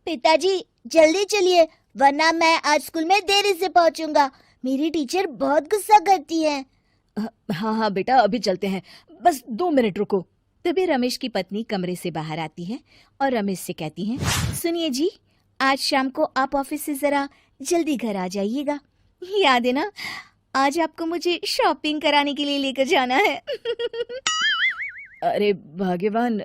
पिताजी जल्दी चलिए, वरना मैं आज स्कूल में देरी से पहुंचूंगा। मेरी टीचर बहुत गुस्सा करती है। हाँ हाँ बेटा, अभी चलते हैं, बस 2 मिनट रुको। तभी रमेश की पत्नी कमरे से बाहर आती है और रमेश से कहती है, सुनिए जी, आज शाम को आप ऑफिस से जरा जल्दी घर आ जाइएगा। याद है ना, आज आपको मुझे शॉपिंग कराने के लिए लेकर जाना है। अरे भाग्यवान,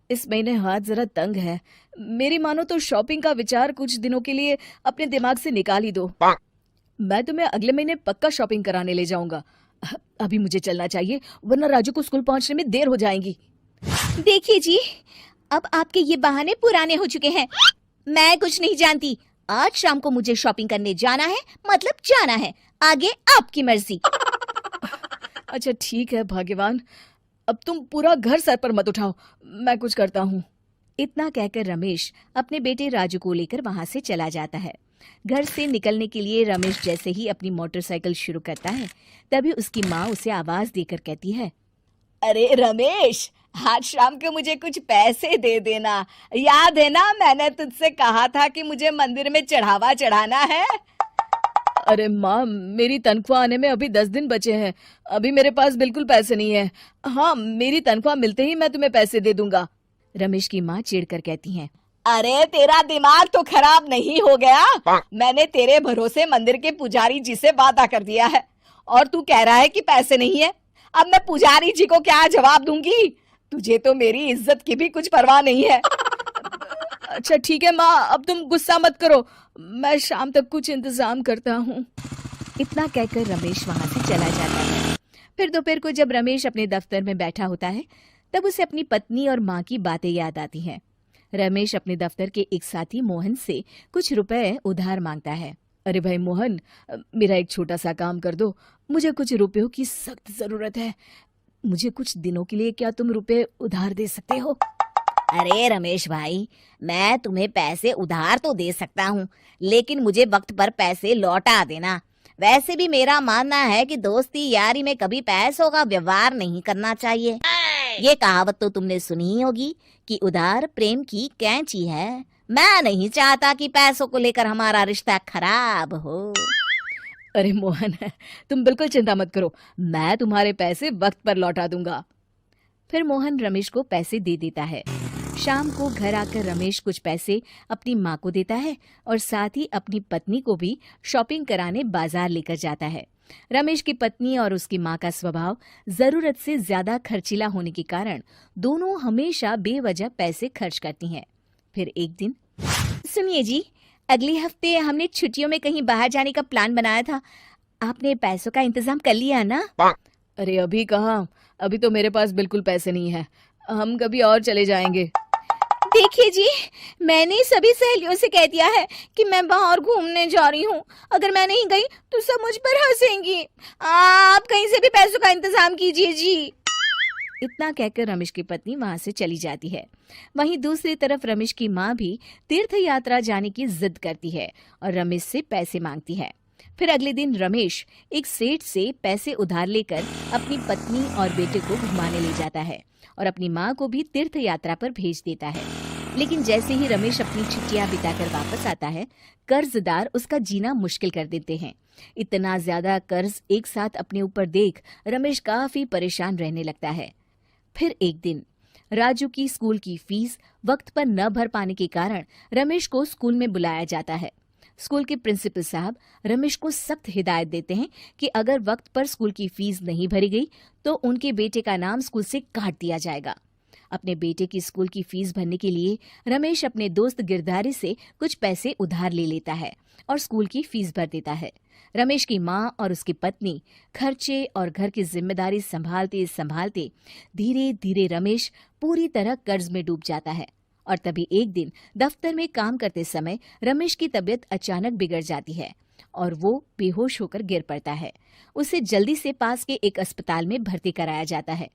इस महीने हाथ जरा तंग है। मेरी मानो तो शॉपिंग का विचार कुछ दिनों के लिए अपने दिमाग से निकाल ही दो। मैं तुम्हें अगले महीने पक्का शॉपिंग कराने ले जाऊंगा। अभी मुझे चलना चाहिए, वरना राजू को स्कूल पहुंचने में देर हो जाएगी। देखिए जी, अब आपके ये बहाने पुराने हो चुके हैं। मैं कुछ नहीं जानती। आज शाम को मुझे शॉपिंग करने जाना है, मतलब जाना है। आगे आपकी मर्जी। अच्छा ठीक है भाग्यवान, अब तुम पूरा घर सर पर मत उठाओ, मैं कुछ करता हूँ। इतना कहकर रमेश अपने बेटे राजू को लेकर वहां से चला जाता है। घर से निकलने के लिए रमेश जैसे ही अपनी मोटरसाइकिल शुरू करता है, तभी उसकी माँ उसे आवाज देकर कहती है, अरे रमेश, आज शाम को मुझे कुछ पैसे दे देना। याद है ना, मैंने तुझसे कहा था कि मुझे मंदिर में चढ़ावा चढ़ाना है। अरे माँ, मेरी तनख्वाह आने में अभी 10 दिन बचे हैं। अभी मेरे पास बिल्कुल पैसे नहीं है। हाँ, मेरी तनख्वाह मिलते ही मैं तुम्हें पैसे दे दूंगा। रमेश की माँ चिढ़कर कहती हैं, अरे तेरा दिमाग तो खराब नहीं हो गया? मैंने तेरे भरोसे मंदिर के पुजारी जी से वादा कर दिया है और तू कह रहा है कि पैसे नहीं है। अब मैं पुजारी जी को क्या जवाब दूंगी? तुझे तो मेरी इज्जत की भी कुछ परवाह नहीं है। अच्छा ठीक है माँ, अब तुम गुस्सा मत करो, मैं शाम तक कुछ इंतजाम करता हूँ। इतना कहकर रमेश वहां से चला जाता है। फिर दोपहर को जब रमेश अपने दफ्तर में बैठा होता है, तब उसे अपनी पत्नी और माँ की बातें याद आती हैं। रमेश अपने दफ्तर के एक साथी मोहन से कुछ रुपए उधार मांगता है। अरे भाई मोहन, मेरा एक छोटा सा काम कर दो, मुझे कुछ रुपयों की सख्त जरूरत है। मुझे कुछ दिनों के लिए क्या तुम रुपए उधार दे सकते हो? अरे रमेश भाई, मैं तुम्हें पैसे उधार तो दे सकता हूँ, लेकिन मुझे वक्त पर पैसे लौटा देना। वैसे भी मेरा मानना है कि दोस्ती यारी में कभी पैसों का व्यवहार नहीं करना चाहिए। ये कहावत तो तुमने सुनी ही होगी कि उधार प्रेम की कैंची है। मैं नहीं चाहता कि पैसों को लेकर हमारा रिश्ता खराब हो। अरे मोहन, तुम बिल्कुल चिंता मत करो, मैं तुम्हारे पैसे वक्त पर लौटा दूंगा। फिर मोहन रमेश को पैसे दे देता है। शाम को घर आकर रमेश कुछ पैसे अपनी माँ को देता है और साथ ही अपनी पत्नी को भी शॉपिंग कराने बाजार लेकर जाता है। रमेश की पत्नी और उसकी माँ का स्वभाव जरूरत से ज्यादा खर्चीला होने के कारण दोनों हमेशा बेवजह पैसे खर्च करती हैं। फिर एक दिन, सुनिए जी, अगले हफ्ते हमने छुट्टियों में कहीं बाहर जाने का प्लान बनाया था। आपने पैसों का इंतजाम कर लिया ना? अरे अभी कहाँ, अभी तो मेरे पास बिल्कुल पैसे नहीं है। हम कभी और चले जाएंगे। देखिए जी, मैंने सभी सहेलियों से कह दिया है कि मैं बाहर घूमने जा रही हूँ। अगर मैं नहीं गई तो सब मुझ पर हंसेंगी। आप कहीं से भी पैसों का इंतजाम कीजिए जी। इतना कहकर रमेश की पत्नी वहां से चली जाती है। वहीं दूसरी तरफ रमेश की माँ भी तीर्थ यात्रा जाने की जिद करती है और रमेश से पैसे मांगती है। फिर अगले दिन रमेश एक सेठ से पैसे उधार लेकर अपनी पत्नी और बेटे को घुमाने ले जाता है और अपनी माँ को भी तीर्थ यात्रा पर भेज देता है। लेकिन जैसे ही रमेश अपनी छुट्टियां बिताकर वापस आता है, कर्जदार उसका जीना मुश्किल कर देते हैं। इतना ज्यादा कर्ज एक साथ अपने ऊपर देख रमेश काफी परेशान रहने लगता है। फिर एक दिन राजू की स्कूल की फीस वक्त पर न भर पाने के कारण रमेश को स्कूल में बुलाया जाता है। स्कूल के प्रिंसिपल साहब रमेश को सख्त हिदायत देते हैं कि अगर वक्त पर स्कूल की फीस नहीं भरी गई तो उनके बेटे का नाम स्कूल से काट दिया जाएगा। अपने बेटे की स्कूल की फीस भरने के लिए रमेश अपने दोस्त गिरधारी से कुछ पैसे उधार ले लेता है और स्कूल की फीस भर देता है। रमेश की माँ और उसकी पत्नी खर्चे और घर की जिम्मेदारी संभालते संभालते धीरे धीरे रमेश पूरी तरह कर्ज में डूब जाता है। और तभी एक दिन दफ्तर में काम करते समय रमेश की तबीयत अचानक बिगड़ जाती है और वो बेहोश होकर गिर पड़ता है। उसे जल्दी से पास के एक अस्पताल में भर्ती कराया जाता है।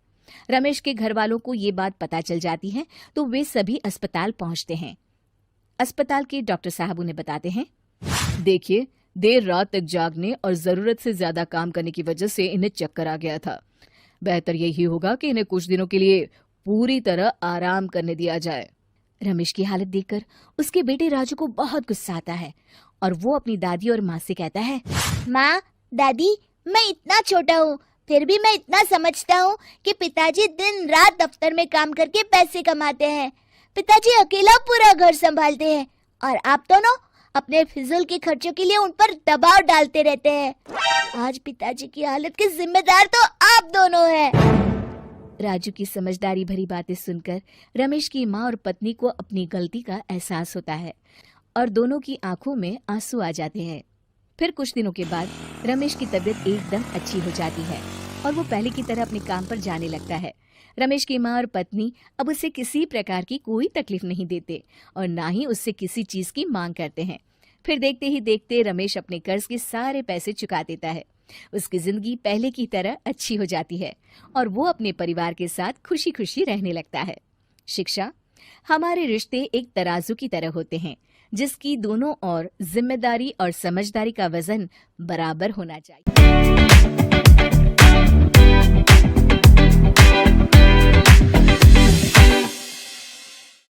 रमेश के घर वालों को ये बात पता चल जाती है तो वे सभी अस्पताल पहुंचते हैं। अस्पताल के डॉक्टर साहब उन्हें बताते हैं, देखिए, देर रात तक जागने और जरूरत से ज्यादा काम करने की वजह से इन्हें चक्कर आ गया था। बेहतर यही होगा कि इन्हें कुछ दिनों के लिए पूरी तरह आराम करने दिया जाए। रमेश की हालत देखकर उसके बेटे राजू को बहुत गुस्सा आता है और वो अपनी दादी और माँ से कहता है, माँ, दादी, मैं इतना छोटा हूँ, फिर भी मैं इतना समझता हूँ कि पिताजी दिन रात दफ्तर में काम करके पैसे कमाते हैं। पिताजी अकेला पूरा घर संभालते हैं और आप दोनों अपने फिजूल के खर्चों के लिए उन पर दबाव डालते रहते हैं। आज पिताजी की हालत के जिम्मेदार तो आप दोनों हैं। राजू की समझदारी भरी बातें सुनकर रमेश की माँ और पत्नी को अपनी गलती का एहसास होता है और दोनों की आंखों में आंसू आ जाते हैं। फिर कुछ दिनों के बाद रमेश की तबीयत एकदम अच्छी हो जाती है और वो पहले की तरह अपने काम पर जाने लगता है। रमेश की माँ और पत्नी अब उसे किसी प्रकार की कोई तकलीफ नहीं देते और ना ही उससे किसी चीज की मांग करते हैं। फिर देखते ही देखते रमेश अपने कर्ज के सारे पैसे चुका देता है। उसकी जिंदगी पहले की तरह अच्छी हो जाती है और वो अपने परिवार के साथ खुशी खुशी रहने लगता है। शिक्षा, हमारे रिश्ते एक तराजू की तरह होते हैं जिसकी दोनों ओर जिम्मेदारी और समझदारी का वजन बराबर होना चाहिए।